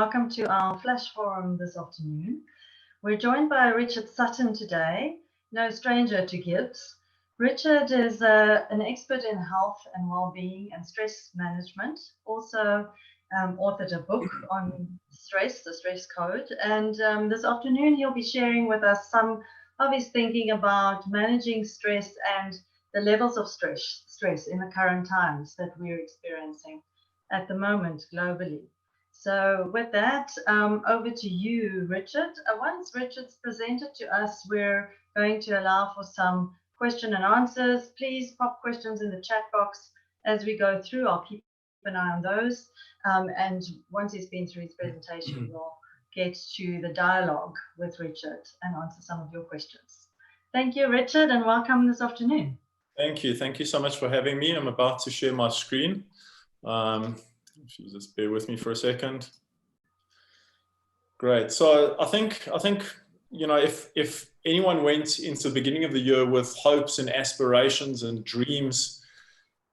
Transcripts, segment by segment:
welcome to our Flash Forum this afternoon. We're joined by Richard Sutton today, no stranger to GIBS. Richard is an expert in health and well-being and stress management, also authored a book on stress, the stress code, and this afternoon he'll be sharing with us some of his thinking about managing stress and the levels of stress in the current times that we're experiencing at the moment globally. So with that, over to you, Richard. Once Richard's presented to us, we're going to allow for some question and answers. Please pop questions in the chat box as we go through. I'll keep an eye on those. And once he's been through his presentation, we'll get to the dialogue with Richard and answer some of your questions. Thank you, Richard, and welcome this afternoon. Thank you. Thank you so much for having me. I'm about to share my screen. Just bear with me for a second. Great. So I think you know, if anyone went into the beginning of the year with hopes and aspirations and dreams,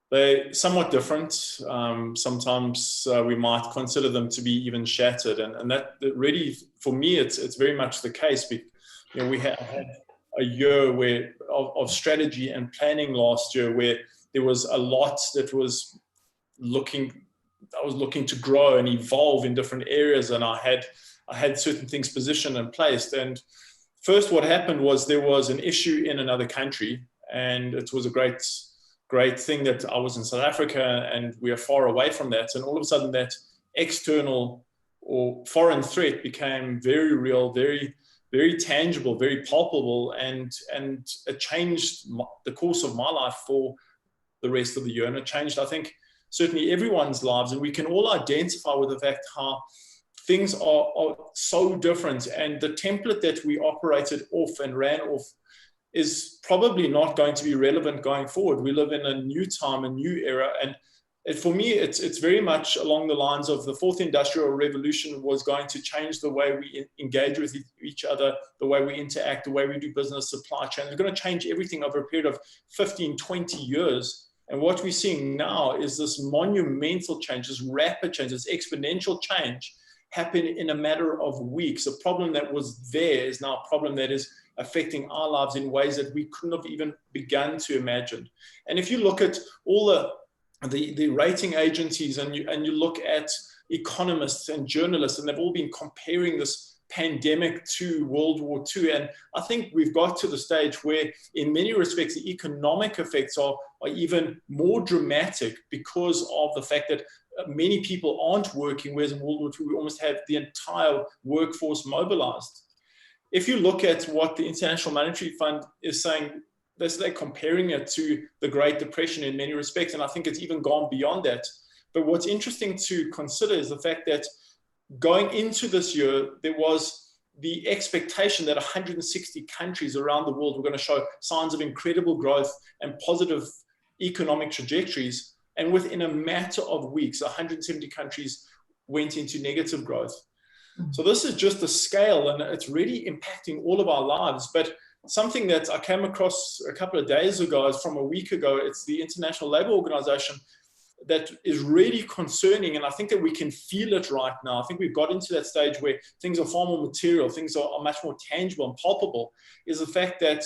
they're somewhat different. Sometimes we might consider them to be even shattered, and that really, for me, it's very much the case. You know, we had a year of strategy and planning last year where there was a lot that was I was looking to grow and evolve in different areas, and I had certain things positioned and placed. And first, what happened was there was an issue in another country, and it was a great thing that I was in South Africa and we are far away from that. And all of a sudden, that external or foreign threat became very real, very tangible, very palpable, and it changed the course of my life for the rest of the year. And it changed, I think, certainly everyone's lives, and we can all identify with the fact how things are so different, and the template that we operated off and ran off is probably not going to be relevant going forward. We live in a new time, a new era, and for me, it's very much along the lines of the fourth industrial revolution was going to change the way we engage with each other, the way we interact, the way we do business, supply chain. It's going to change everything over a period of 15, 20 years. And what we're seeing now is this monumental change, this rapid change, this exponential change happen in a matter of weeks. A problem that was there is now a problem that is affecting our lives in ways that we couldn't have even begun to imagine. And if you look at all the rating agencies and you look at economists and journalists, and they've all been comparing this pandemic to World War II. And I think we've got to the stage where in many respects, the economic effects are even more dramatic because of the fact that many people aren't working, whereas in World War II, we almost have the entire workforce mobilized. If you look at what the International Monetary Fund is saying, they're comparing it to the Great Depression in many respects, and I think it's even gone beyond that. But what's interesting to consider is the fact that going into this year, there was the expectation that 160 countries around the world were going to show signs of incredible growth and positive economic trajectories. And within a matter of weeks, 170 countries went into negative growth. So this is just the scale, and it's really impacting all of our lives. But something that I came across a couple of days ago, from a week ago, it's the International Labour Organization, that is really concerning, and I think that we can feel it right now. I think we've got into that stage where things are far more material, things are much more tangible and palpable, is the fact that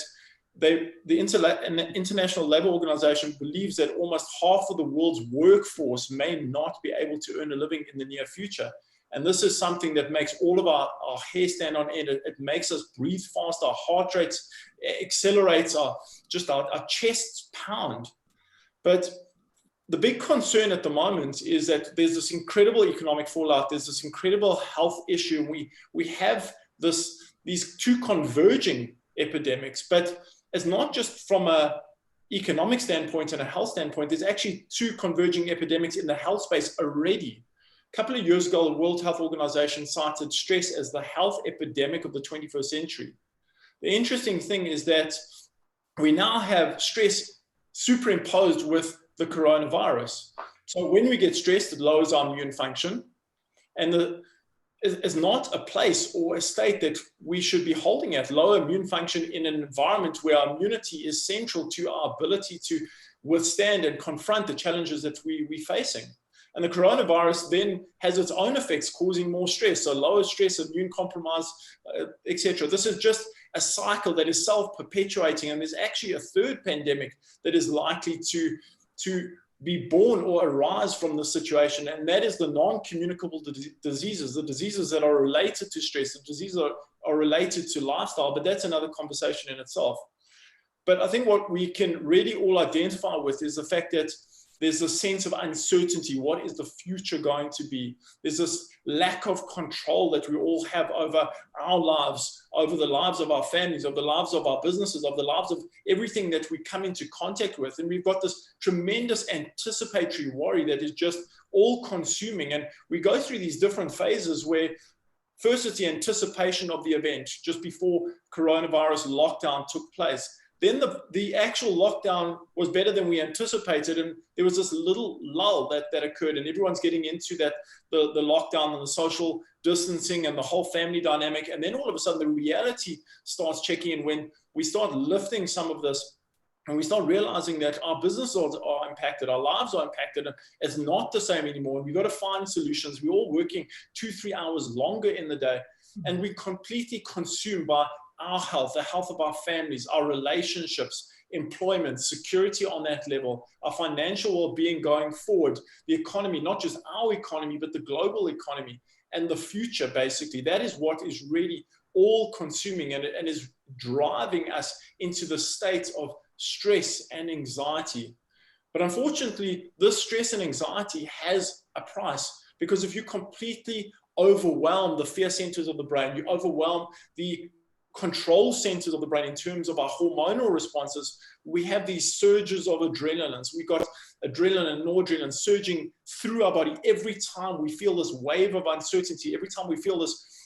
the International Labour Organization believes that almost half of the world's workforce may not be able to earn a living in the near future. And this is something that makes all of our hair stand on end. It makes us breathe fast, our heart rates accelerates, our chests pound. But the big concern at the moment is that there's this incredible economic fallout. There's this incredible health issue. We have these two converging epidemics, but it's not just from an economic standpoint and a health standpoint. There's actually two converging epidemics in the health space already. A couple of years ago, the World Health Organization cited stress as the health epidemic of the 21st century. The interesting thing is that we now have stress superimposed with the coronavirus. So when we get stressed, it lowers our immune function, and it's not a place or a state that we should be holding at. Lower immune function in an environment where our immunity is central to our ability to withstand and confront the challenges that we're facing. And the coronavirus then has its own effects, causing more stress, so lower stress, immune compromise, etc. This is just a cycle that is self-perpetuating, and there's actually a third pandemic that is likely to be born or arise from the situation, and that is the non-communicable diseases, the diseases that are related to stress, the diseases are related to lifestyle, but that's another conversation in itself. But I think what we can really all identify with is the fact that there's a sense of uncertainty. What is the future going to be? There's this lack of control that we all have over our lives, over the lives of our families, of the lives of our businesses, of the lives of everything that we come into contact with. And we've got this tremendous anticipatory worry that is just all consuming. And we go through these different phases where first it's the anticipation of the event just before coronavirus lockdown took place. Then the actual lockdown was better than we anticipated, and there was this little lull that occurred, and everyone's getting into that the lockdown and the social distancing and the whole family dynamic. And then all of a sudden the reality starts checking in when we start lifting some of this and we start realizing that our businesses are impacted, our lives are impacted, and it's not the same anymore. And we've got to find solutions. We're all working 2-3 hours longer in the day, and we're completely consumed by our health, the health of our families, our relationships, employment, security on that level, our financial well-being going forward, the economy, not just our economy, but the global economy and the future, basically. That is what is really all consuming and is driving us into the state of stress and anxiety. But unfortunately, this stress and anxiety has a price, because if you completely overwhelm the fear centers of the brain, you overwhelm the control centers of the brain in terms of our hormonal responses, we have these surges of adrenalines. We've got adrenaline and noradrenaline surging through our body every time we feel this wave of uncertainty, every time we feel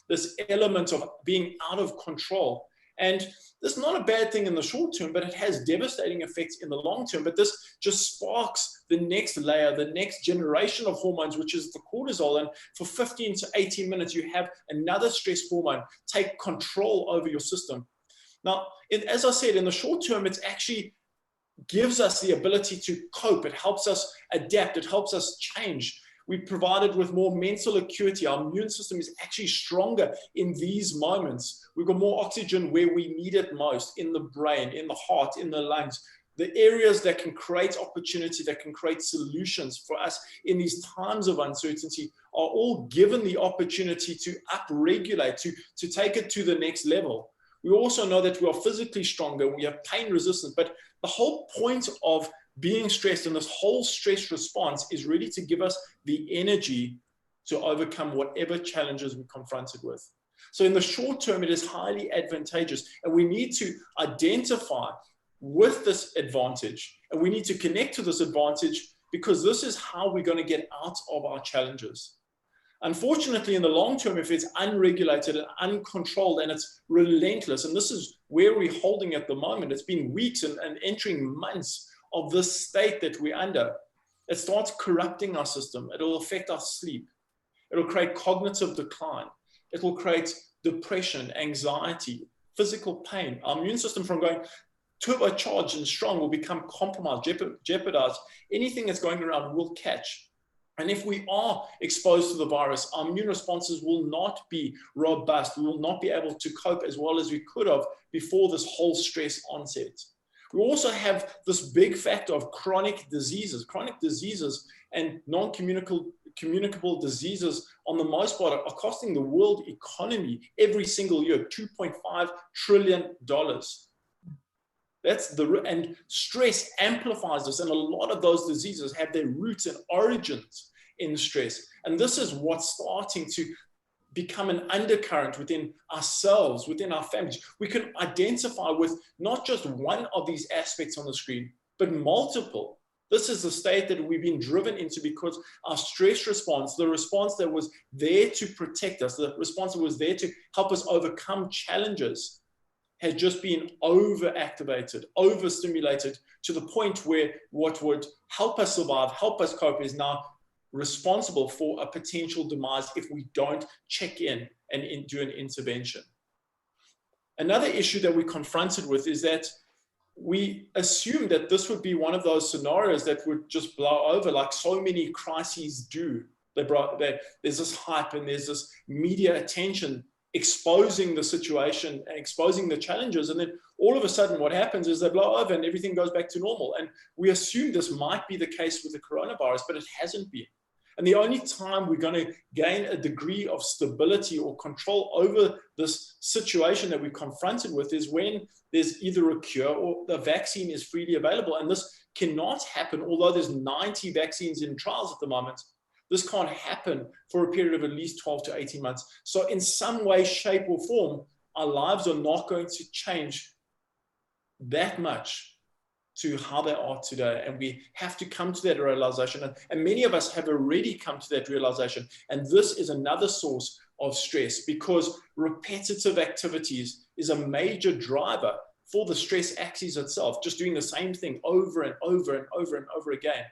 this element of being out of control. And this is not a bad thing in the short term, but it has devastating effects in the long term. But this just sparks the next layer, the next generation of hormones, which is the cortisol. And for 15 to 18 minutes, you have another stress hormone take control over your system. Now, as I said, in the short term, it actually gives us the ability to cope. It helps us adapt. It helps us change. We're provided with more mental acuity. Our immune system is actually stronger in these moments. We've got more oxygen where we need it most, in the brain, in the heart, in the lungs. The areas that can create opportunity, that can create solutions for us in these times of uncertainty are all given the opportunity to upregulate, to take it to the next level. We also know that we are physically stronger, we have pain resistance, but the whole point of being stressed and this whole stress response is really to give us the energy to overcome whatever challenges we're confronted with. So in the short term, it is highly advantageous, and we need to identify with this advantage, and we need to connect to this advantage, because this is how we're going to get out of our challenges. Unfortunately, in the long term, if it's unregulated and uncontrolled and it's relentless, and this is where we're holding at the moment, it's been weeks and entering months of this state that we're under, it starts corrupting our system. It will affect our sleep. It will create cognitive decline. It will create depression, anxiety, physical pain. Our immune system, from going turbocharged and strong, will become compromised, jeopardized. Anything that's going around will catch. And if we are exposed to the virus, our immune responses will not be robust. We will not be able to cope as well as we could have before this whole stress onset. We also have this big factor of chronic diseases. Chronic diseases and non-communicable diseases, on the most part, are costing the world economy every single year $2.5 trillion. And stress amplifies this, and a lot of those diseases have their roots and origins in stress. And this is what's starting to become an undercurrent within ourselves, within our families. We can identify with not just one of these aspects on the screen, but multiple. This is the state that we've been driven into because our stress response, the response that was there to protect us, the response that was there to help us overcome challenges, has just been overactivated, overstimulated, to the point where what would help us survive, help us cope, is now responsible for a potential demise if we don't check in and do an intervention. Another issue that we're confronted with is that we assumed that this would be one of those scenarios that would just blow over like so many crises do. There's this hype and there's this media attention exposing the situation and exposing the challenges. And then all of a sudden what happens is they blow over and everything goes back to normal. And we assume this might be the case with the coronavirus, but it hasn't been. And the only time we're going to gain a degree of stability or control over this situation that we're confronted with is when there's either a cure or the vaccine is freely available. And this cannot happen, although there's 90 vaccines in trials at the moment. This can't happen for a period of at least 12 to 18 months. So in some way, shape, or form, our lives are not going to change that much to how they are today. And we have to come to that realization. And many of us have already come to that realization. And this is another source of stress, because repetitive activities is a major driver for the stress axis itself. Just doing the same thing over and over and over and over again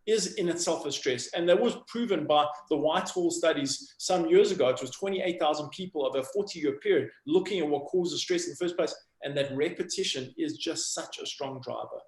is in itself a stress. And that was proven by the Whitehall studies some years ago. It was 28,000 people over a 40-year period looking at what causes stress in the first place. And that repetition is just such a strong driver.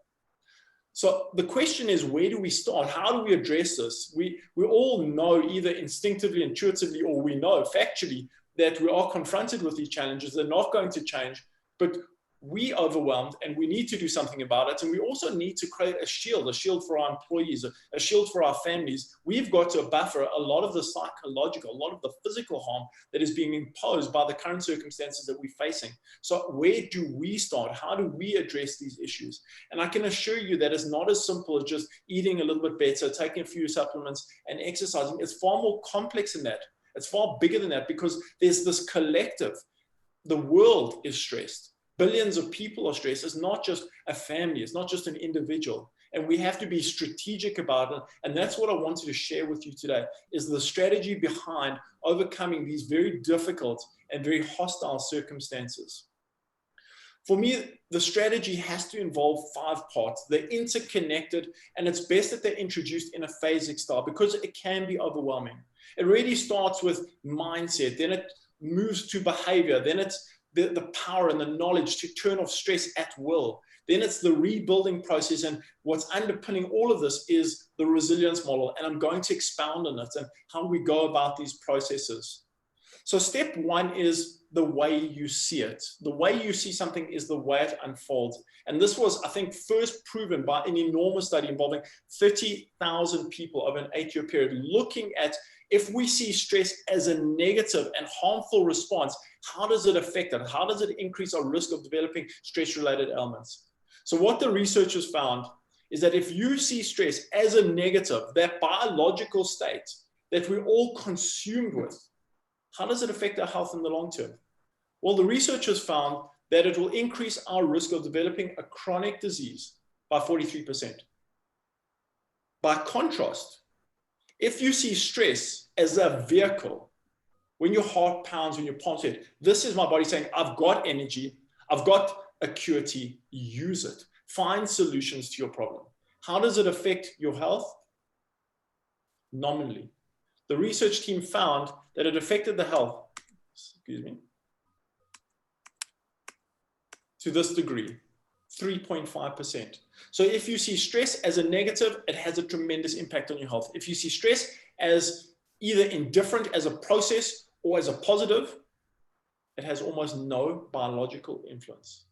So the question is, where do we start? How do we address this? We all know, either instinctively, intuitively, or we know factually that we are confronted with these challenges. They're not going to change, but we're overwhelmed and we need to do something about it. And we also need to create a shield for our employees, a shield for our families. We've got to buffer a lot of the psychological, a lot of the physical harm that is being imposed by the current circumstances that we're facing. So where do we start? How do we address these issues? And I can assure you that it's not as simple as just eating a little bit better, taking a few supplements and exercising. It's far more complex than that. It's far bigger than that, because there's this collective. The world is stressed. Billions of people are stressed. It's not just a family. It's not just an individual. And we have to be strategic about it. And that's what I wanted to share with you today, is the strategy behind overcoming these very difficult and very hostile circumstances. For me, the strategy has to involve 5 parts. They're interconnected, and it's best that they're introduced in a phasic style, because it can be overwhelming. It really starts with mindset, then it moves to behavior, then it's the power and the knowledge to turn off stress at will. Then it's the rebuilding process. And what's underpinning all of this is the resilience model. And I'm going to expound on it and how we go about these processes. So step 1 is the way you see it. The way you see something is the way it unfolds. And this was, I think, first proven by an enormous study involving 30,000 people over an 8-year period, looking at, if we see stress as a negative and harmful response, how does it affect it? How does it increase our risk of developing stress-related ailments? So what the researchers found is that if you see stress as a negative, that biological state that we're all consumed with, how does it affect our health in the long term? Well, the researchers found that it will increase our risk of developing a chronic disease by 43%. By contrast, if you see stress as a vehicle, when your heart pounds, when your palms hit, this is my body saying, I've got energy, I've got acuity, use it. Find solutions to your problem. How does it affect your health? Nominally. The research team found that it affected the health, to this degree, 3.5%. So if you see stress as a negative, it has a tremendous impact on your health. If you see stress as either indifferent as a process or as a positive, it has almost no biological influence.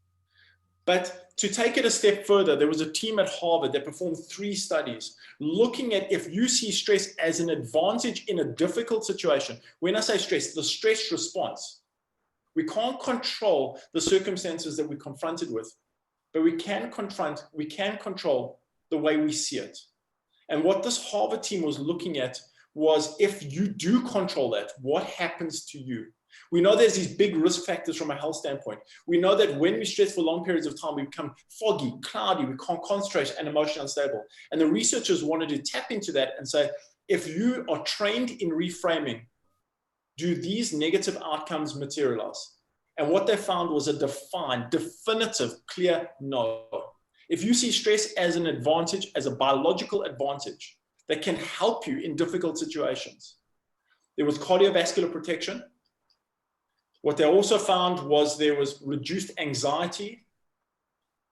But to take it a step further, there was a team at Harvard that performed 3 studies looking at if you see stress as an advantage in a difficult situation. When I say stress, the stress response. We can't control the circumstances that we're confronted with, but we can control the way we see it. And what this Harvard team was looking at was, if you do control that, what happens to you? We know there's these big risk factors from a health standpoint. We know that when we stress for long periods of time, we become foggy, cloudy, we can't concentrate, and emotionally unstable. And the researchers wanted to tap into that and say, if you are trained in reframing, do these negative outcomes materialize? And what they found was a definitive, clear no. If you see stress as an advantage, as a biological advantage that can help you in difficult situations, there was cardiovascular protection. What they also found was there was reduced anxiety,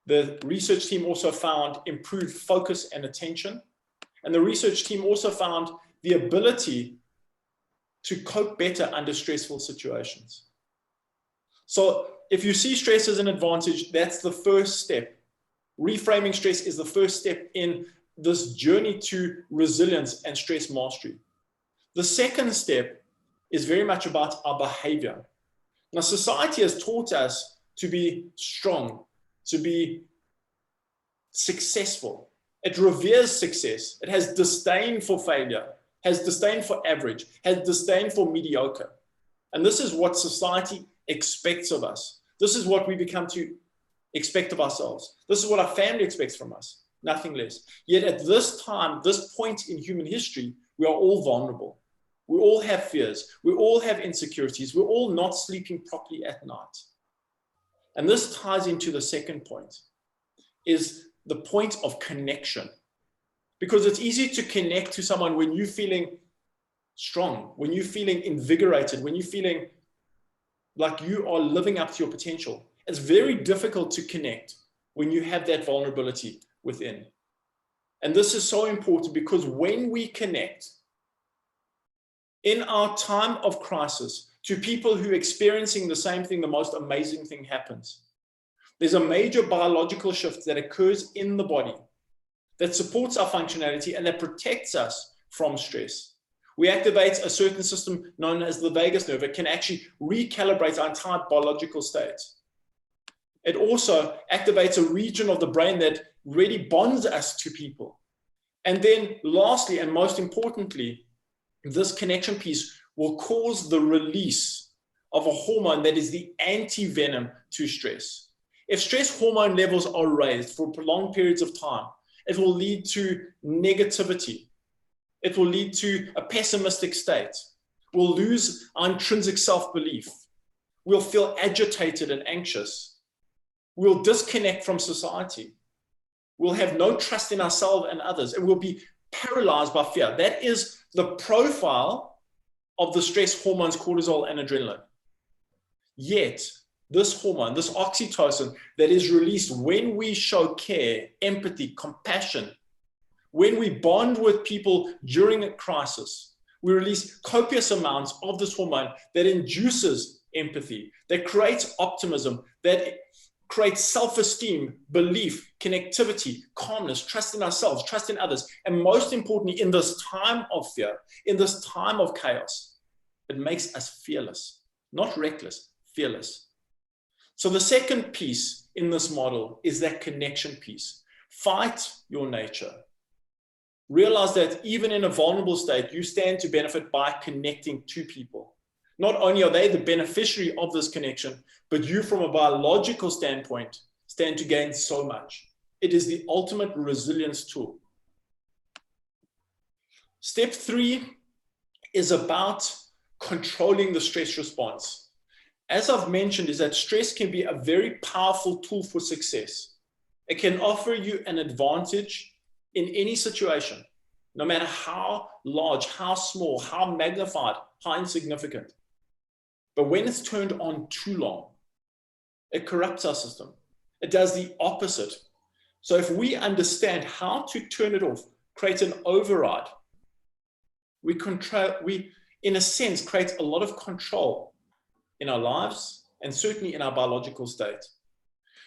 The research team also found improved focus and attention. And the research team also found the ability to cope better under stressful situations. So if you see stress as an advantage, that's the first step. Reframing stress is the first step in this journey to resilience and stress mastery. The second step is very much about our behavior. Now, society has taught us to be strong, to be successful. It reveres success. It has disdain for failure, has disdain for average, has disdain for mediocre. And this is what society expects of us. This is what we become to expect of ourselves. This is what our family expects from us, nothing less. Yet at this time, this point in human history, we are all vulnerable. We all have fears. We all have insecurities. We're all not sleeping properly at night. And this ties into the second point, is the point of connection. Because it's easy to connect to someone when you're feeling strong, when you're feeling invigorated, when you're feeling like you are living up to your potential. It's very difficult to connect when you have that vulnerability within. And this is so important because when we connect in our time of crisis to people who are experiencing the same thing, the most amazing thing happens. There's a major biological shift that occurs in the body that supports our functionality and that protects us from stress. We activate a certain system known as the vagus nerve. It can actually recalibrate our entire biological state. It also activates a region of the brain that really bonds us to people. And then lastly, and most importantly, this connection piece will cause the release of a hormone that is the antivenom to stress. If stress hormone levels are raised for prolonged periods of time, it will lead to negativity. It will lead to a pessimistic state. We'll lose our intrinsic self-belief. We'll feel agitated and anxious. We'll disconnect from society. We'll have no trust in ourselves and others, and we'll be paralyzed by fear. That is the profile of the stress hormones, cortisol and adrenaline. Yet, this hormone, this oxytocin that is released when we show care, empathy, compassion, when we bond with people during a crisis, we release copious amounts of this hormone that induces empathy, that creates optimism, that creates self-esteem, belief, connectivity, calmness, trust in ourselves, trust in others. And most importantly, in this time of fear, in this time of chaos, it makes us fearless, not reckless, fearless. So the second piece in this model is that connection piece. Fight your nature. Realize that even in a vulnerable state, you stand to benefit by connecting to people. Not only are they the beneficiary of this connection, but you from a biological standpoint stand to gain so much. It is the ultimate resilience tool. Step 3 is about controlling the stress response. As I've mentioned, is that stress can be a very powerful tool for success. It can offer you an advantage in any situation, no matter how large, how small, how magnified, how insignificant. But when it's turned on too long, it corrupts our system. It does the opposite. So if we understand how to turn it off, create an override, we in a sense, create a lot of control in our lives and certainly in our biological state.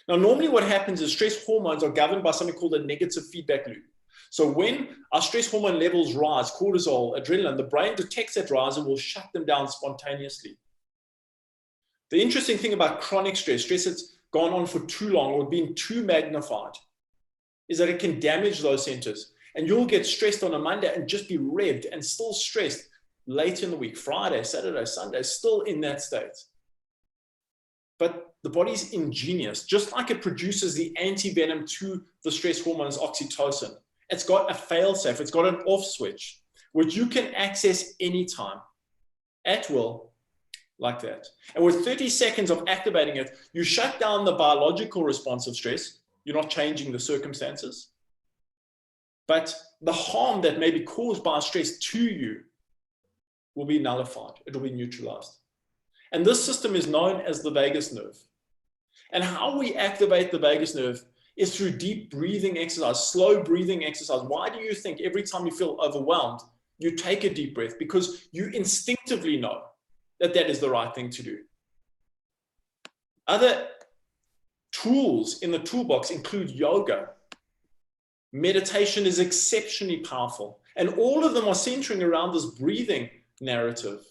Now, normally what happens is stress hormones are governed by something called a negative feedback loop. So when our stress hormone levels rise, cortisol, adrenaline, the brain detects that rise and will shut them down spontaneously. The interesting thing about chronic stress that's gone on for too long or being too magnified, is that it can damage those centers. And you'll get stressed on a Monday and just be revved and still stressed later in the week, Friday, Saturday, Sunday, still in that state. But the body's ingenious. Just like it produces the antivenom to the stress hormones, oxytocin, it's got a fail-safe, it's got an off switch, which you can access anytime, at will, like that. And with 30 seconds of activating it, you shut down the biological response of stress. You're not changing the circumstances. But the harm that may be caused by stress to you will be nullified. It will be neutralized. And this system is known as the vagus nerve. And how we activate the vagus nerve is through deep breathing exercise, slow breathing exercise. Why do you think every time you feel overwhelmed, you take a deep breath? Because you instinctively know that that is the right thing to do. Other tools in the toolbox include yoga. Meditation is exceptionally powerful, and all of them are centering around this breathing narrative.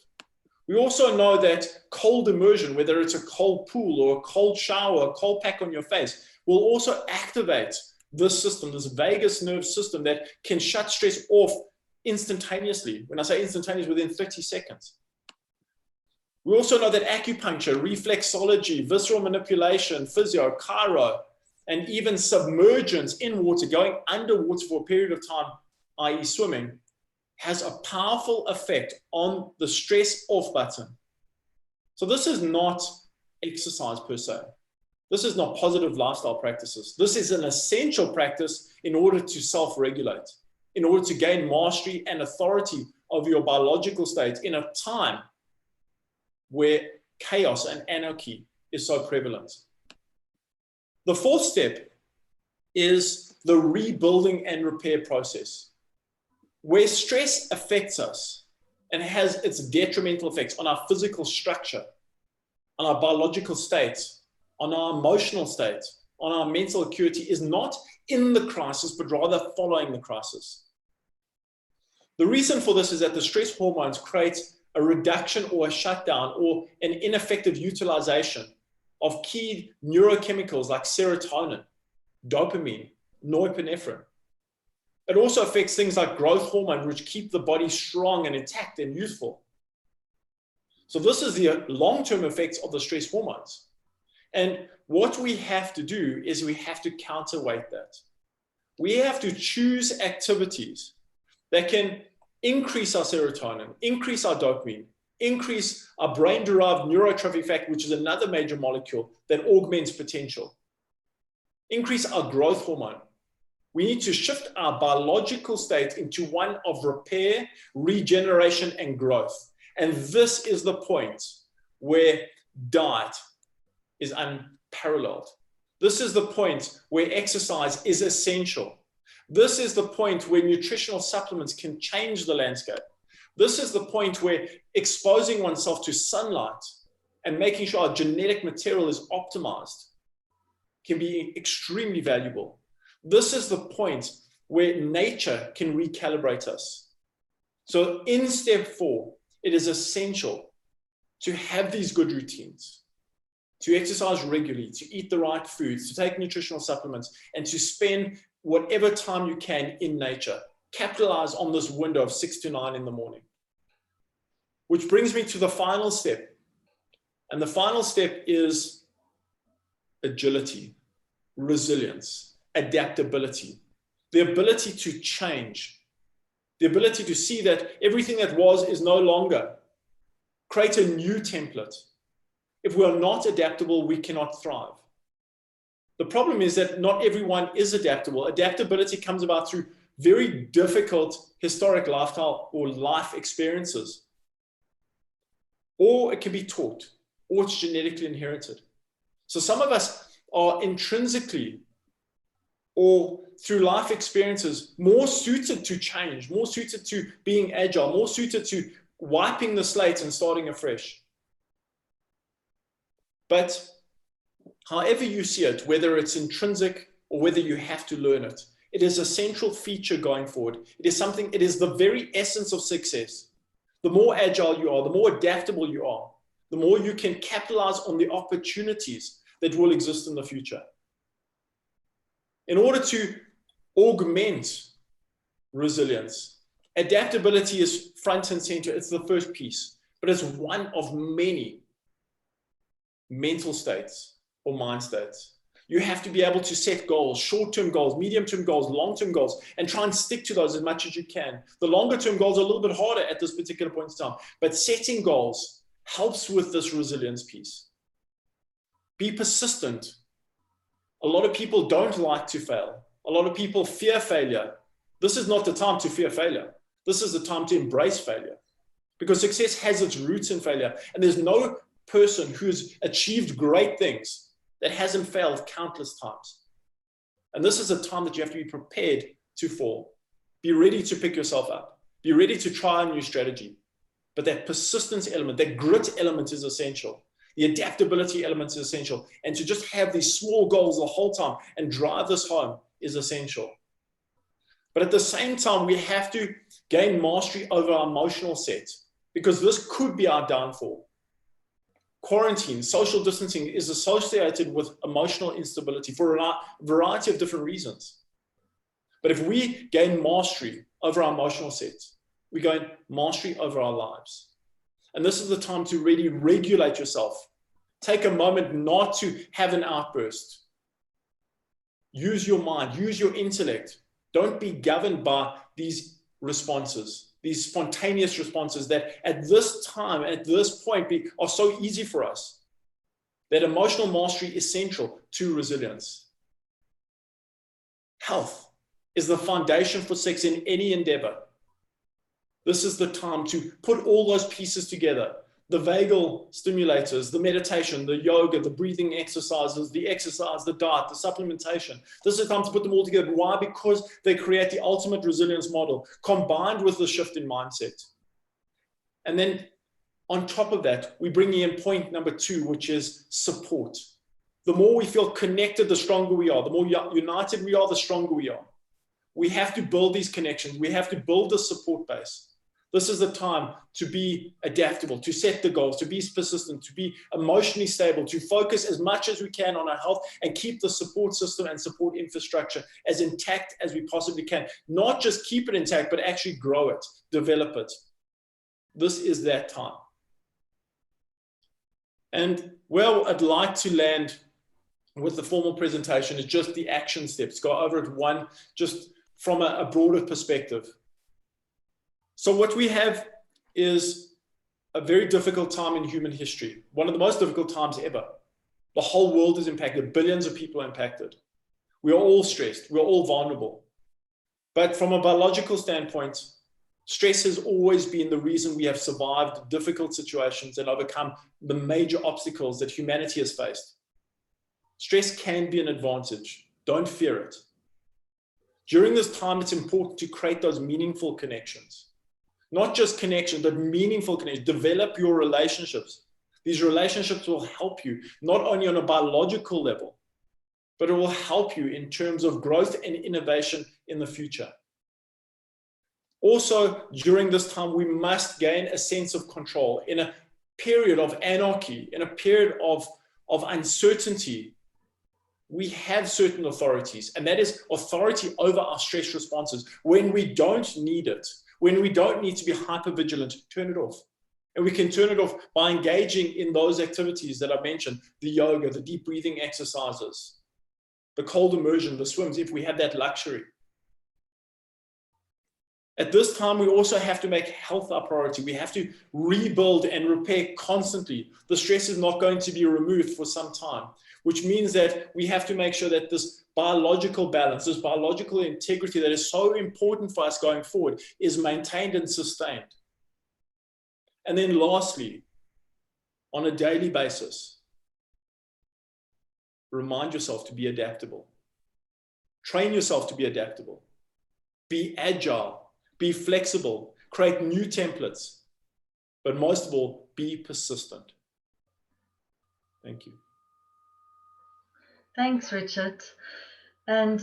We also know that cold immersion, whether it's a cold pool or a cold shower, a cold pack on your face, will also activate this system, this vagus nerve system that can shut stress off instantaneously. When I say instantaneous, within 30 seconds. We also know that acupuncture, reflexology, visceral manipulation, physio, chiro, and even submergence in water, going underwater for a period of time, i.e. swimming, has a powerful effect on the stress off button. So this is not exercise per se. This is not positive lifestyle practices. This is an essential practice in order to self-regulate, in order to gain mastery and authority of your biological state in a time where chaos and anarchy is so prevalent. The fourth step is the rebuilding and repair process, where stress affects us and has its detrimental effects on our physical structure, on our biological state, on our emotional state, on our mental acuity, is not in the crisis, but rather following the crisis. The reason for this is that the stress hormones create a reduction or a shutdown or an ineffective utilization of key neurochemicals like serotonin, dopamine, norepinephrine. It also affects things like growth hormone, which keep the body strong and intact and youthful. So this is the long-term effects of the stress hormones. And what we have to do is we have to counterweight that. We have to choose activities that can increase our serotonin, increase our dopamine, increase our brain-derived neurotrophic factor, which is another major molecule that augments potential, increase our growth hormone. We need to shift our biological state into one of repair, regeneration, and growth. And this is the point where diet is unparalleled. This is the point where exercise is essential. This is the point where nutritional supplements can change the landscape. This is the point where exposing oneself to sunlight and making sure our genetic material is optimized can be extremely valuable. This is the point where nature can recalibrate us. So in step 4, it is essential to have these good routines, to exercise regularly, to eat the right foods, to take nutritional supplements, and to spend whatever time you can in nature. Capitalize on this window of 6 to 9 in the morning. Which brings me to the final step. And the final step is agility, resilience, adaptability, the ability to change, the ability to see that everything that was is no longer. Create a new template. If we are not adaptable, we cannot thrive. The problem is that not everyone is adaptable. Adaptability comes about through very difficult historic lifestyle or life experiences. Or it can be taught, or it's genetically inherited. So some of us are intrinsically or through life experiences more suited to change, more suited to being agile, more suited to wiping the slate and starting afresh. But however you see it, whether it's intrinsic or whether you have to learn it, it is a central feature going forward. It is something, it is the very essence of success. The more agile you are, the more adaptable you are, the more you can capitalize on the opportunities that will exist in the future. In order to augment resilience, adaptability is front and center. It's the first piece, but it's one of many mental states or mind states. You have to be able to set goals, short-term goals, medium-term goals, long-term goals, and try and stick to those as much as you can. The longer-term goals are a little bit harder at this particular point in time, but setting goals helps with this resilience piece. Be persistent. A lot of people don't like to fail. A lot of people fear failure. This is not the time to fear failure. This is the time to embrace failure, because success has its roots in failure. And there's no person who's achieved great things that hasn't failed countless times. And this is a time that you have to be prepared to fall. Be ready to pick yourself up. Be ready to try a new strategy. But that persistence element, that grit element is essential. The adaptability element is essential. And to just have these small goals the whole time and drive this home is essential. But at the same time, we have to gain mastery over our emotional set, because this could be our downfall. Quarantine, social distancing is associated with emotional instability for a variety of different reasons. But if we gain mastery over our emotional set, we gain mastery over our lives. And this is the time to really regulate yourself. Take a moment not to have an outburst. Use your mind, use your intellect. Don't be governed by these responses, these spontaneous responses that at this time, at this point, are so easy for us. That emotional mastery is central to resilience. Health is the foundation for success in any endeavor. This is the time to put all those pieces together. The vagal stimulators, the meditation, the yoga, the breathing exercises, the exercise, the diet, the supplementation. This is the time to put them all together. Why? Because they create the ultimate resilience model combined with the shift in mindset. And then on top of that, we bring in point number 2, which is support. The more we feel connected, the stronger we are. The more united we are, the stronger we are. We have to build these connections. We have to build a support base. This is the time to be adaptable, to set the goals, to be persistent, to be emotionally stable, to focus as much as we can on our health and keep the support system and support infrastructure as intact as we possibly can. Not just keep it intact, but actually grow it, develop it. This is that time. And where I'd like to land with the formal presentation is just the action steps. Go over it one, just from a broader perspective. So what we have is a very difficult time in human history, one of the most difficult times ever. The whole world is impacted, billions of people are impacted. We are all stressed, we're all vulnerable. But from a biological standpoint, stress has always been the reason we have survived difficult situations and overcome the major obstacles that humanity has faced. Stress can be an advantage, don't fear it. During this time, it's important to create those meaningful connections. Not just connections, but meaningful connections. Develop your relationships. These relationships will help you, not only on a biological level, but it will help you in terms of growth and innovation in the future. Also, during this time, we must gain a sense of control. In a period of anarchy, in a period of uncertainty, we have certain authorities, and that is authority over our stress responses. When we don't need it, when we don't need to be hypervigilant, turn it off. And we can turn it off by engaging in those activities that I mentioned, the yoga, the deep breathing exercises, the cold immersion, the swims, if we have that luxury. At this time, we also have to make health our priority. We have to rebuild and repair constantly. The stress is not going to be removed for some time, which means that we have to make sure that this biological balance, this biological integrity that is so important for us going forward is maintained and sustained. And then lastly, on a daily basis, remind yourself to be adaptable. Train yourself to be adaptable. Be agile. Be flexible, create new templates, but most of all, be persistent. Thank you. Thanks, Richard. And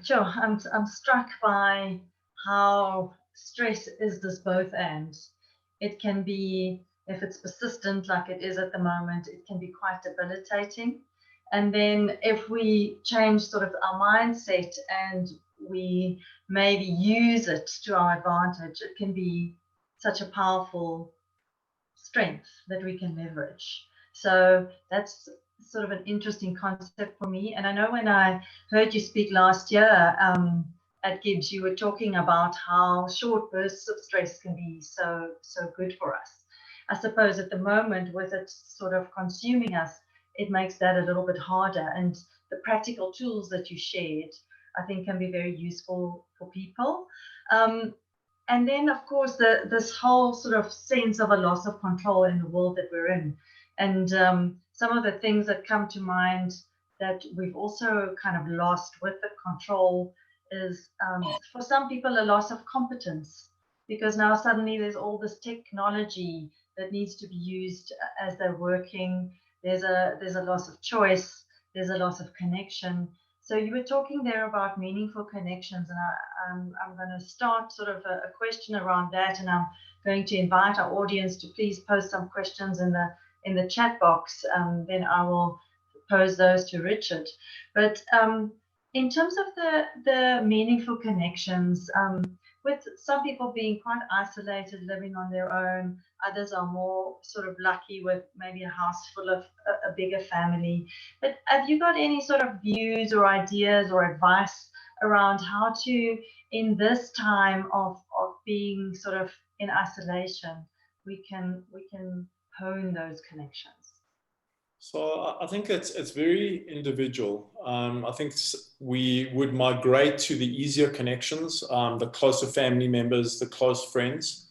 sure, I'm struck by how stress is this both and. It can be, if it's persistent like it is at the moment, it can be quite debilitating. And then if we change sort of our mindset and we maybe use it to our advantage, it can be such a powerful strength that we can leverage. So that's sort of an interesting concept for me. And I know when I heard you speak last year at GIBS, you were talking about how short bursts of stress can be so good for us. I suppose at the moment, with it sort of consuming us, it makes that a little bit harder. And the practical tools that you shared, I think, can be very useful for people. And then, of course, this whole sort of sense of a loss of control in the world that we're in. And some of the things that come to mind that we've also kind of lost with the control is, for some people, a loss of competence, because now suddenly there's all this technology that needs to be used as they're working. There's a loss of choice. There's a loss of connection. So you were talking there about meaningful connections, and I'm going to start sort of a question around that, and I'm going to invite our audience to please post some questions in the chat box. Then I will pose those to Richard. But in terms of the meaningful connections, with some people being quite isolated, living on their own, others are more sort of lucky with maybe a house full of a bigger family. But have you got any sort of views or ideas or advice around how to, in this time of being sort of in isolation, we can hone those connections? So I think it's very individual. I think we would migrate to the easier connections, the closer family members, the close friends.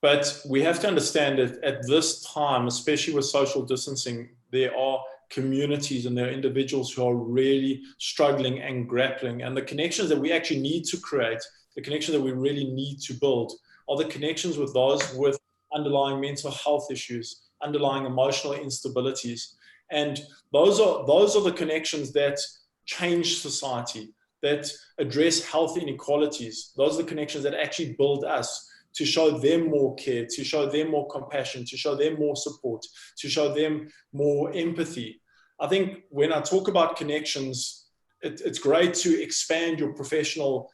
But we have to understand that at this time, especially with social distancing, there are communities and there are individuals who are really struggling and grappling. And the connections that we actually need to create, the connections that we really need to build, are the connections with those with underlying mental health issues, underlying emotional instabilities. And those are the connections that change society, that address health inequalities. Those are the connections that actually build us, to show them more care, to show them more compassion, to show them more support, to show them more empathy. I think when I talk about connections, it's great to expand your professional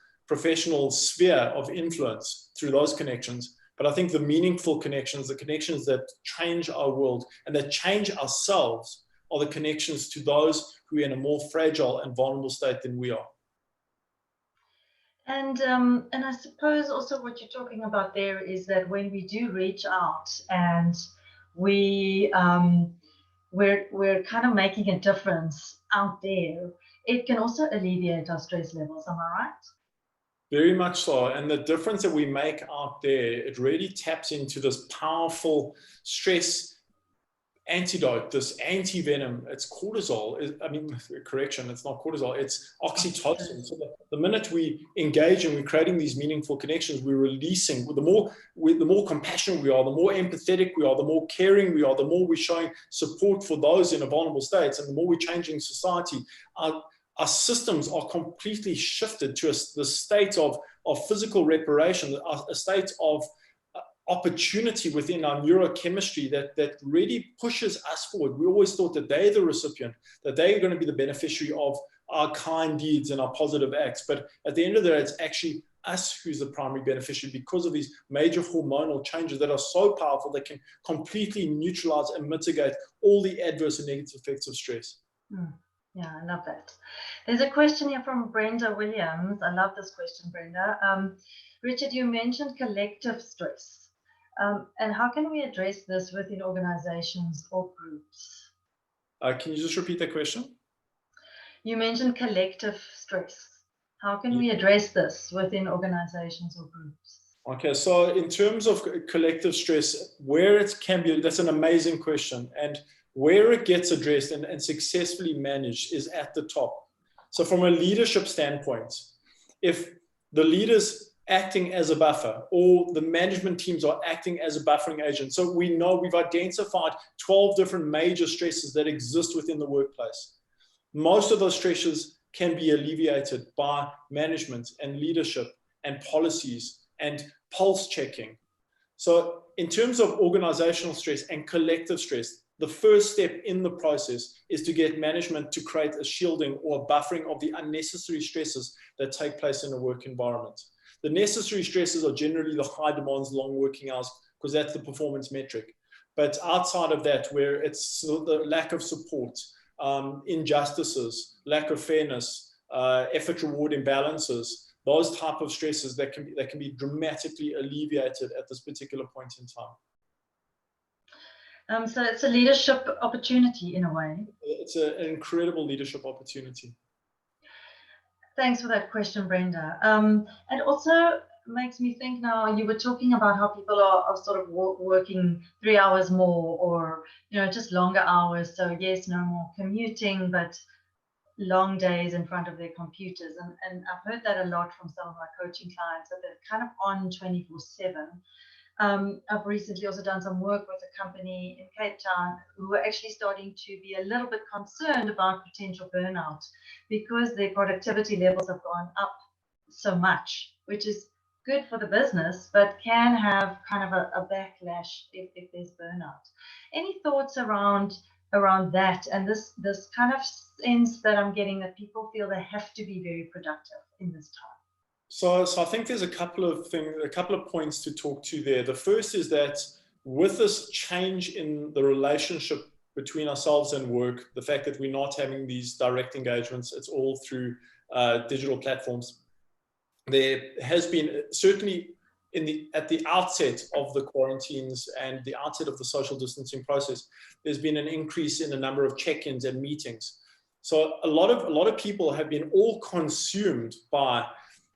sphere of influence through those connections. But I think the meaningful connections, the connections that change our world and that change ourselves, are the connections to those who are in a more fragile and vulnerable state than we are. And I suppose also what you're talking about there is that when we do reach out and we're kind of making a difference out there, it can also alleviate our stress levels. Am I right? Very much so. And the difference that we make out there, it really taps into this powerful stress antidote, this antivenom. It's cortisol. Correction, it's not cortisol, it's oxytocin. So the minute we engage and we're creating these meaningful connections, we're releasing, the more compassionate we are, the more empathetic we are, the more caring we are, the more we're showing support for those in a vulnerable state, and the more we're changing society. Our systems are completely shifted to the state of physical reparation, a state of opportunity within our neurochemistry that really pushes us forward. We always thought that they're the recipient, that they're going to be the beneficiary of our kind deeds and our positive acts. But at the end of the day, it's actually us who's the primary beneficiary, because of these major hormonal changes that are so powerful that can completely neutralize and mitigate all the adverse and negative effects of stress. Yeah, I love that. There's a question here from Brenda Williams. I love this question, Brenda. Richard, you mentioned collective stress. And how can we address this within organizations or groups? Can you just repeat that question? You mentioned collective stress. How can we address this within organizations or groups? Okay, so in terms of collective stress, where it can be, that's an amazing question. And where it gets addressed and successfully managed is at the top. So from a leadership standpoint, if the leaders acting as a buffer, or the management teams are acting as a buffering agent. So we know we've identified 12 different major stresses that exist within the workplace. Most of those stresses can be alleviated by management and leadership and policies and pulse checking. So in terms of organizational stress and collective stress, the first step in the process is to get management to create a shielding or a buffering of the unnecessary stresses that take place in a work environment. The necessary stresses are generally the high demands, long working hours, because that's the performance metric. But outside of that, where it's the lack of support, injustices, lack of fairness, effort-reward imbalances, those type of stresses that can be dramatically alleviated at this particular point in time. So it's a leadership opportunity in a way. It's an incredible leadership opportunity. Thanks for that question, Brenda. And also makes me think now, you were talking about how people are sort of working 3 hours more, or just longer hours. So yes, no more commuting, but long days in front of their computers. And I've heard that a lot from some of my coaching clients, that they're kind of on 24/7. I've recently also done some work with a company in Cape Town who are actually starting to be a little bit concerned about potential burnout because their productivity levels have gone up so much, which is good for the business, but can have kind of a backlash if there's burnout. Any thoughts around that and this kind of sense that I'm getting, that people feel they have to be very productive in this time? So I think there's a couple of things, a couple of points to talk to there. The first is that with this change in the relationship between ourselves and work, the fact that we're not having these direct engagements, it's all through digital platforms. There has been, certainly at the outset of the quarantines and the outset of the social distancing process, there's been an increase in the number of check-ins and meetings. So a lot of people have been all consumed by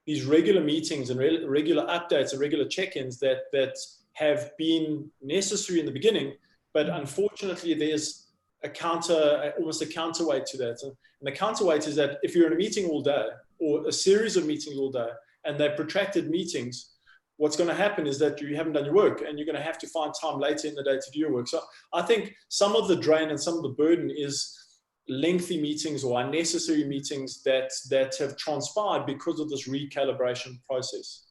these regular meetings and regular updates and regular check-ins that have been necessary in the beginning, but unfortunately there's almost a counterweight to that. And the counterweight is that if you're in a meeting all day, or a series of meetings all day, and they're protracted meetings, what's going to happen is that you haven't done your work, and you're going to have to find time later in the day to do your work. So I think some of the drain and some of the burden is lengthy meetings or unnecessary meetings that have transpired because of this recalibration process.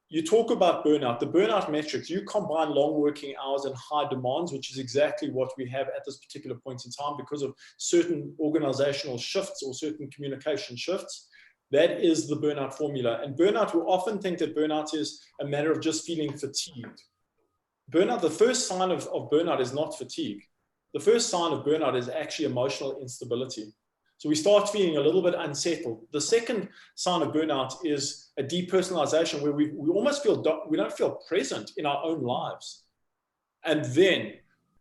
You talk about burnout, the burnout metrics, you combine long working hours and high demands, which is exactly what we have at this particular point in time because of certain organizational shifts or certain communication shifts. That is the burnout formula. And burnout, we often think that burnout is a matter of just feeling fatigued. Burnout, the first sign of burnout is not fatigue. The first sign of burnout is actually emotional instability. So we start feeling a little bit unsettled. The second sign of burnout is a depersonalization, where we almost feel, we don't feel present in our own lives. And then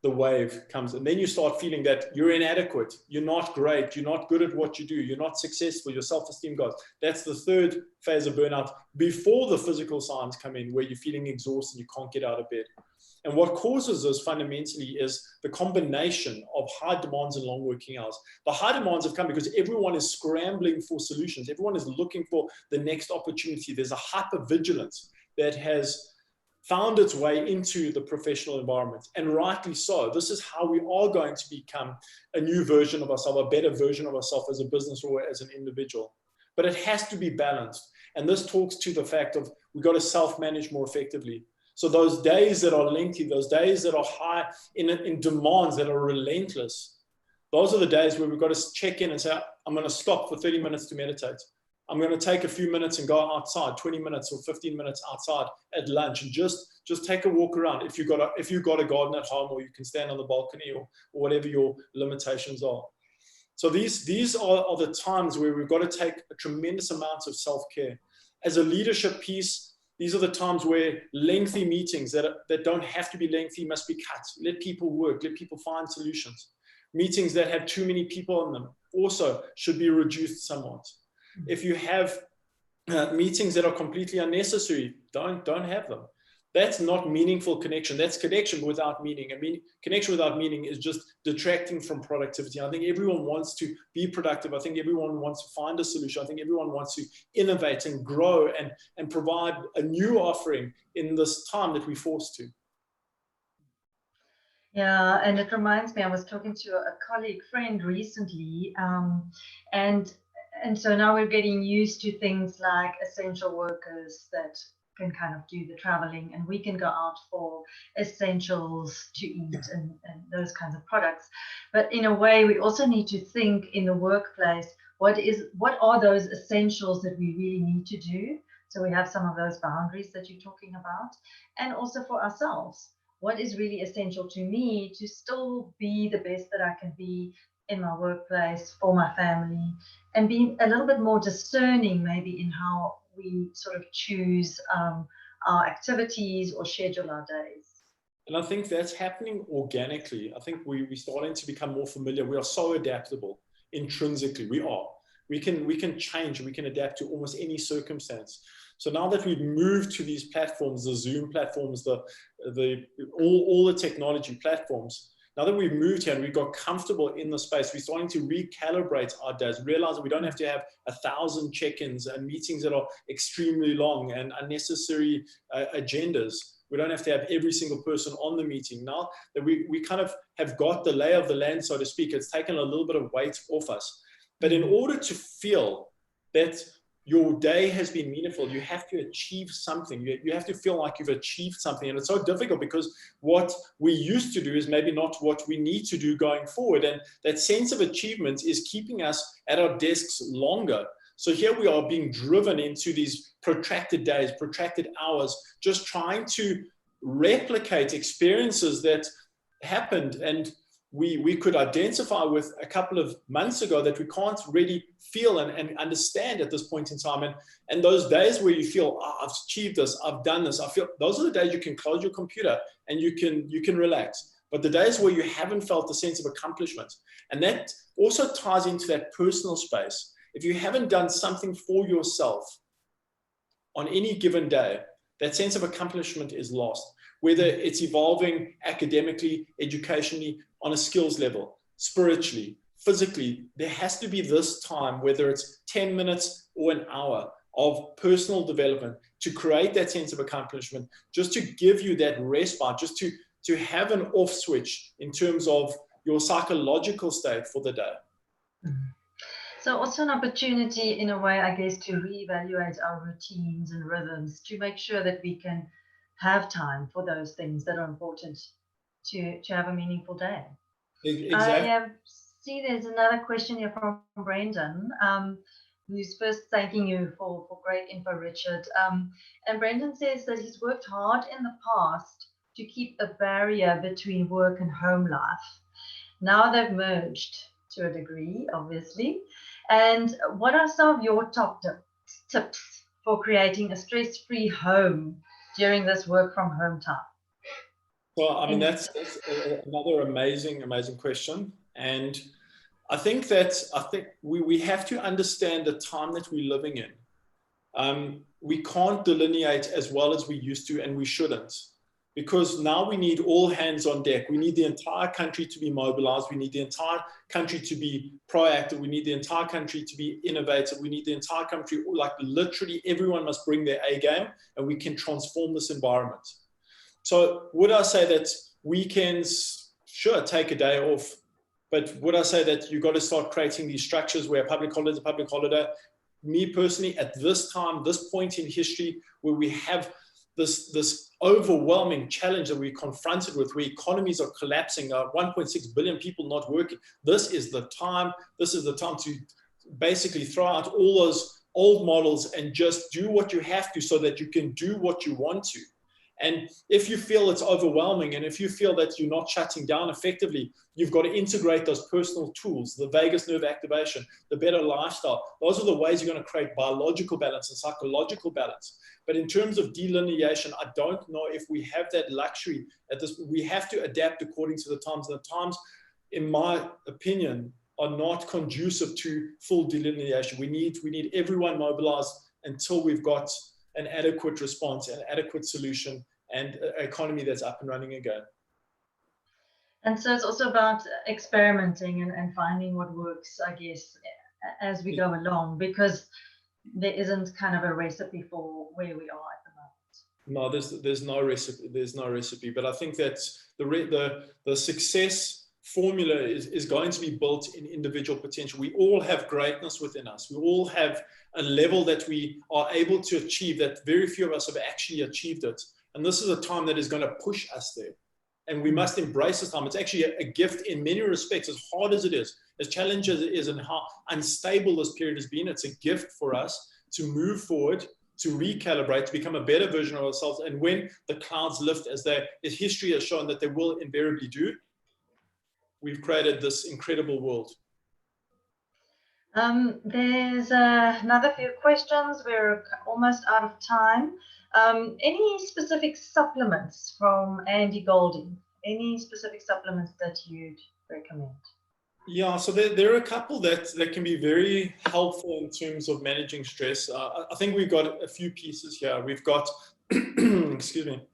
the wave comes, and then you start feeling that you're inadequate, you're not great, you're not good at what you do, you're not successful, your self-esteem goes. That's the third phase of burnout before the physical signs come in, where you're feeling exhausted, you can't get out of bed. And what causes this fundamentally is the combination of high demands and long working hours. The high demands have come because everyone is scrambling for solutions. Everyone is looking for the next opportunity. There's a hypervigilance that has found its way into the professional environment, and rightly so. This is how we are going to become a new version of ourselves, a better version of ourselves as a business or as an individual. But it has to be balanced. And this talks to the fact of we've got to self-manage more effectively. So those days that are lengthy, those days that are high in demands that are relentless, those are the days where we've got to check in and say, I'm going to stop for 30 minutes to meditate. I'm going to take a few minutes and go outside, 20 minutes or 15 minutes outside at lunch, and just take a walk around. If you've got a garden at home, or you can stand on the balcony, or whatever your limitations are. So these are the times where we've got to take a tremendous amount of self-care. As a leadership piece, these are the times where lengthy meetings that don't have to be lengthy must be cut. Let people work, let people find solutions. Meetings that have too many people in them also should be reduced somewhat. If you have meetings that are completely unnecessary, don't have them. That's not meaningful connection. That's connection without meaning. I mean, connection without meaning is just detracting from productivity. I think everyone wants to be productive. I think everyone wants to find a solution. I think everyone wants to innovate and grow and provide a new offering in this time that we're forced to. Yeah, and it reminds me, I was talking to a colleague friend recently, and so now we're getting used to things like essential workers that can kind of do the traveling, and we can go out for essentials to eat and those kinds of products. But in a way, we also need to think in the workplace, what are those essentials that we really need to do? So we have some of those boundaries that you're talking about, and also for ourselves, what is really essential to me to still be the best that I can be in my workplace, for my family, and be a little bit more discerning maybe in how we sort of choose our activities or schedule our days. And I think that's happening organically. I think we're starting to become more familiar. We are so adaptable intrinsically. We are. We can change, we can adapt to almost any circumstance. So now that we've moved to these platforms, the Zoom platforms, all the technology platforms, now that we've moved here and we got comfortable in the space, we're starting to recalibrate our days, realize that we don't have to have 1,000 check-ins and meetings that are extremely long and unnecessary agendas. We don't have to have every single person on the meeting. Now that we kind of have got the lay of the land, so to speak, it's taken a little bit of weight off us. But in order to feel that your day has been meaningful, you have to achieve something. You have to feel like you've achieved something. And it's so difficult because what we used to do is maybe not what we need to do going forward. And that sense of achievement is keeping us at our desks longer. So here we are being driven into these protracted days, protracted hours, just trying to replicate experiences that happened and we could identify with a couple of months ago that we can't really feel and understand at this point in time. And those days where you feel, oh, I've achieved this, I've done this, I feel, those are the days you can close your computer and you can relax. But the days where you haven't felt the sense of accomplishment, and that also ties into that personal space. If you haven't done something for yourself on any given day, that sense of accomplishment is lost. Whether it's evolving academically, educationally, on a skills level, spiritually, physically, there has to be this time, whether it's 10 minutes or an hour of personal development to create that sense of accomplishment, just to give you that respite, just to have an off switch in terms of your psychological state for the day. So also an opportunity in a way, I guess, to reevaluate our routines and rhythms to make sure that we can have time for those things that are important to have a meaningful day. Exactly. I see there's another question here from Brendan, who's first thanking you for great info, Richard. And Brendan says that he's worked hard in the past to keep a barrier between work and home life. Now they've merged to a degree, obviously. And what are some of your top tips for creating a stress-free home during this work from home time? Well, I mean, that's another amazing question. And I think we have to understand the time that we're living in. We can't delineate as well as we used to, and we shouldn't. Because now we need all hands on deck. We need the entire country to be mobilized. We need the entire country to be proactive. We need the entire country to be innovative. We need the entire country, like literally everyone must bring their A game, and we can transform this environment. So would I say that weekends, sure, take a day off, but would I say that you've got to start creating these structures where a public holiday is a public holiday? Me personally, at this time, this point in history where we have this overwhelming challenge that we're confronted with, where economies are collapsing, 1.6 billion people not working. This is the time to basically throw out all those old models and just do what you have to so that you can do what you want to. And if you feel it's overwhelming and if you feel that you're not shutting down effectively, you've got to integrate those personal tools, the vagus nerve activation, the better lifestyle. Those are the ways you're going to create biological balance and psychological balance. But in terms of delineation, I don't know if we have that luxury at this. We have to adapt according to the times. And the times, in my opinion, are not conducive to full delineation. We need everyone mobilized until we've got an adequate response, an adequate solution, and an economy that's up and running again. And so it's also about experimenting and finding what works, I guess, as we go along, because there isn't kind of a recipe for where we are at the moment. No, there's no recipe. There's no recipe. But I think that the success formula is going to be built in individual potential. We all have greatness within us. We all have a level that we are able to achieve that very few of us have actually achieved it. And this is a time that is going to push us there. And we must embrace this time. It's actually a gift in many respects, as hard as it is, as challenging as it is, and how unstable this period has been. It's a gift for us to move forward, to recalibrate, to become a better version of ourselves. And when the clouds lift, as history has shown that they will invariably do, we've created this incredible world. There's another few questions. We're almost out of time. Any specific supplements from Andy Golding? Any specific supplements that you'd recommend? Yeah, so there are a couple that can be very helpful in terms of managing stress. I think we've got a few pieces here. We've got, excuse me,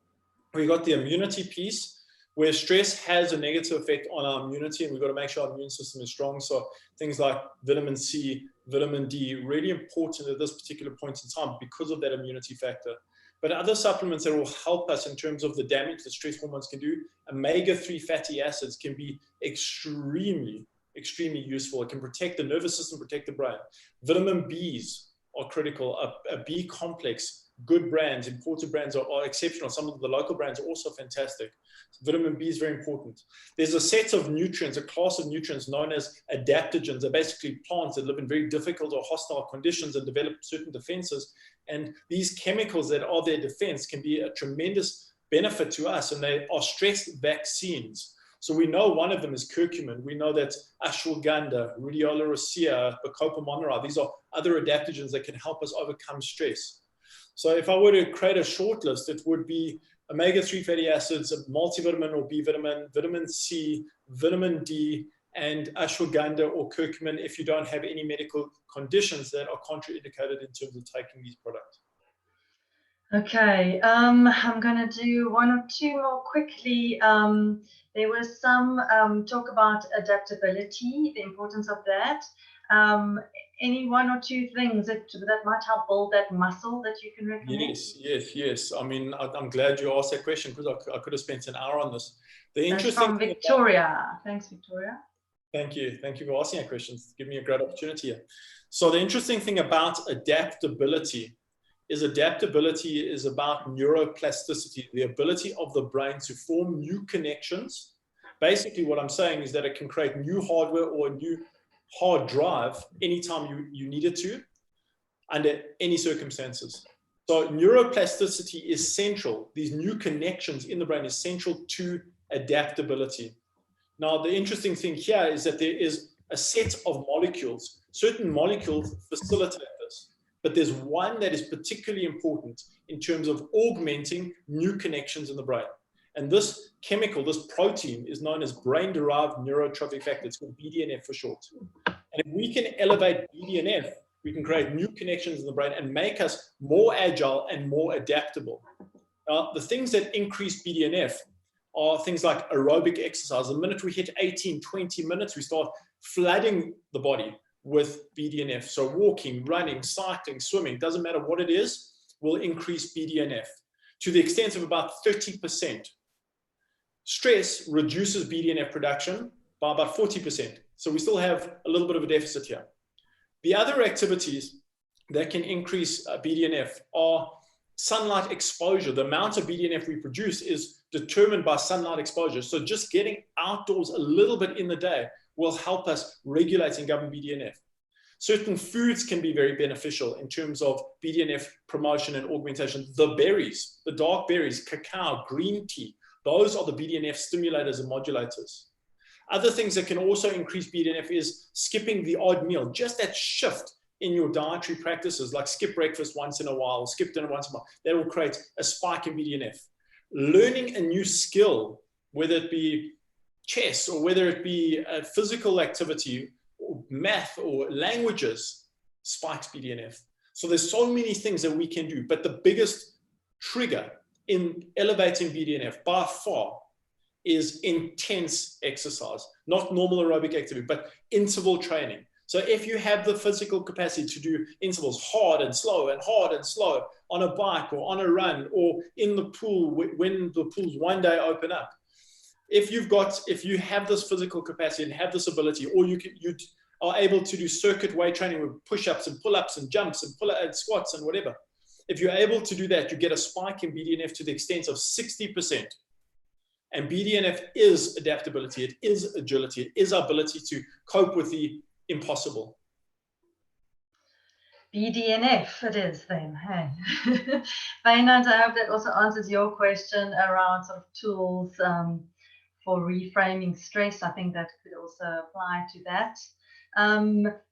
we've got the immunity piece, where stress has a negative effect on our immunity, and we've got to make sure our immune system is strong. So things like vitamin C, vitamin D, really important at this particular point in time because of that immunity factor. But other supplements that will help us in terms of the damage that stress hormones can do, omega-3 fatty acids can be extremely useful. It can protect the nervous system, protect the brain. Vitamin Bs are critical. A B complex, good brands, imported brands are exceptional. Some of the local brands are also fantastic. Vitamin B is very important. There's a set of nutrients, a class of nutrients known as adaptogens. They're basically plants that live in very difficult or hostile conditions and develop certain defenses. And these chemicals that are their defense can be a tremendous benefit to us, and they are stress vaccines. So we know one of them is curcumin. We know that ashwagandha, rhodiola rosea, bacopa monnieri, these are other adaptogens that can help us overcome stress. So if I were to create a short list, it would be omega-3 fatty acids, a multivitamin or B vitamin, vitamin C, vitamin D, and ashwagandha or curcumin if you don't have any medical conditions that are contraindicated in terms of taking these products. Okay, I'm going to do one or two more quickly. There was some talk about adaptability, the importance of that. Any one or two things that might help build that muscle that you can recommend? Yes. I mean, I'm glad you asked that question because I could have spent an hour on this. The interesting That's from Victoria. Thanks, Victoria. Thank you for asking that question. Give me a great opportunity here. So the interesting thing about adaptability is about neuroplasticity, the ability of the brain to form new connections. Basically, what I'm saying is that it can create new hardware or a new hard drive anytime you need it to, under any circumstances. So neuroplasticity is central. These new connections in the brain is central to adaptability. Now, the interesting thing here is that there is a set of molecules. Certain molecules facilitate this, but there's one that is particularly important in terms of augmenting new connections in the brain. And this chemical, this protein, is known as brain-derived neurotrophic factor. It's called BDNF for short. And if we can elevate BDNF, we can create new connections in the brain and make us more agile and more adaptable. Now, the things that increase BDNF are things like aerobic exercise. The minute we hit 18, 20 minutes, we start flooding the body with BDNF. So walking, running, cycling, swimming, doesn't matter what it is, will increase BDNF to the extent of about 30%. Stress reduces BDNF production by about 40%. So we still have a little bit of a deficit here. The other activities that can increase BDNF are sunlight exposure. The amount of BDNF we produce is determined by sunlight exposure. So just getting outdoors a little bit in the day will help us regulate and govern BDNF. Certain foods can be very beneficial in terms of BDNF promotion and augmentation. The berries, the dark berries, cacao, green tea, those are the BDNF stimulators and modulators. Other things that can also increase BDNF is skipping the odd meal, just that shift in your dietary practices, like skip breakfast once in a while, skip dinner once in a while. That will create a spike in BDNF. Learning a new skill, whether it be chess or whether it be a physical activity, or math or languages, spikes BDNF. So there's so many things that we can do, but the biggest trigger in elevating BDNF by far is intense exercise, not normal aerobic activity, but interval training. So if you have the physical capacity to do intervals hard and slow on a bike or on a run or in the pool when the pools one day open up, if you have this physical capacity and have this ability, or you are able to do circuit weight training with push-ups and pull-ups and jumps and and squats and whatever, if you're able to do that, you get a spike in BDNF to the extent of 60%. And BDNF is adaptability, it is agility, it is our ability to cope with the impossible. BDNF it is then, hey. Feyenoord, I hope that also answers your question around sort of tools for reframing stress. I think that could also apply to that.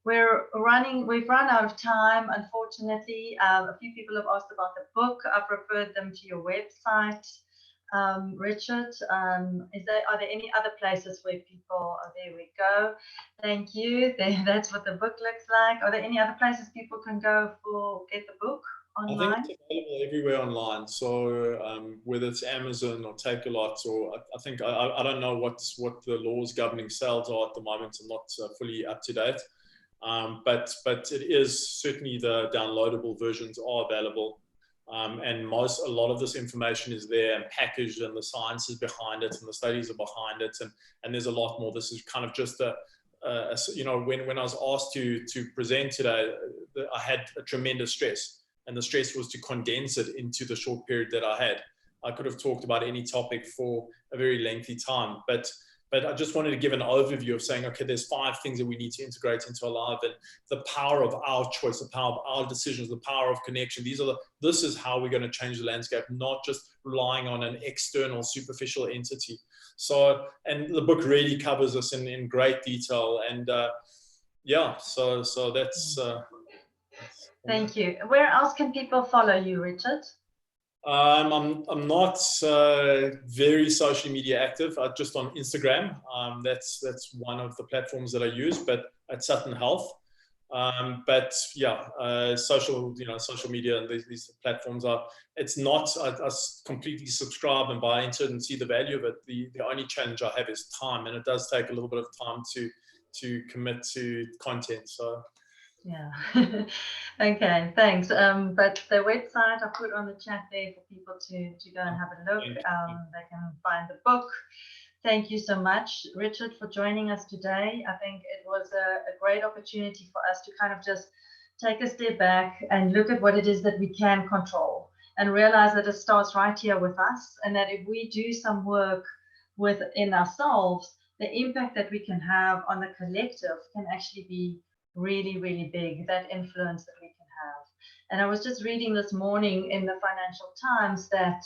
We've run out of time, unfortunately. A few people have asked about the book. I've referred them to your website. Richard, are there any other places where people, there we go. Thank you. That's what the book looks like. Are there any other places people can go get the book? online? I think it's available everywhere online. So whether it's Amazon or Takealot, or I think I don't know what the laws governing sales are at the moment. I'm not fully up to date, but it is certainly the downloadable versions are available, and a lot of this information is there and packaged, and the science is behind it, and the studies are behind it, and there's a lot more. This is kind of just when I was asked to present today, I had a tremendous stress. And the stress was to condense it into the short period that I had. I could have talked about any topic for a very lengthy time, but I just wanted to give an overview of saying, okay, there's 5 things that we need to integrate into our life, and the power of our choice, the power of our decisions, the power of connection. This is how we're going to change the landscape, not just relying on an external, superficial entity. So, and the book really covers this in great detail, and so that's. Thank you. Where else can people follow you, Richard? I'm not very social media active. Just on Instagram. That's one of the platforms that I use, but at Sutton Health. But yeah, social media and these platforms are. It's not. I completely subscribe and buy into it and see the value of it. The only challenge I have is time, and it does take a little bit of time to commit to content. So. Yeah. Okay, thanks. But the website I put on the chat there for people to go and have a look. They can find the book. Thank you so much, Richard, for joining us today. I think it was a great opportunity for us to kind of just take a step back and look at what it is that we can control, and realize that it starts right here with us, and that if we do some work within ourselves, the impact that we can have on the collective can actually be really, really big, that influence that we can have. And I was just reading this morning in the Financial Times that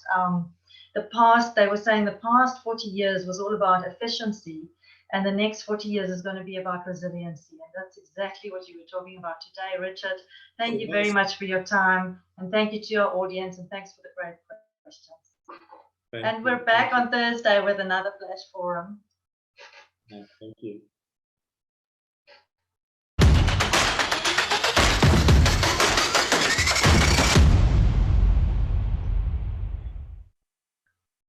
they were saying the past 40 years was all about efficiency, and the next 40 years is going to be about resiliency. And that's exactly what you were talking about today, Richard. Thank you very much for your time, and thank you to our audience, and thanks for the great questions. We're back on Thursday with another Flash Forum. Thank you.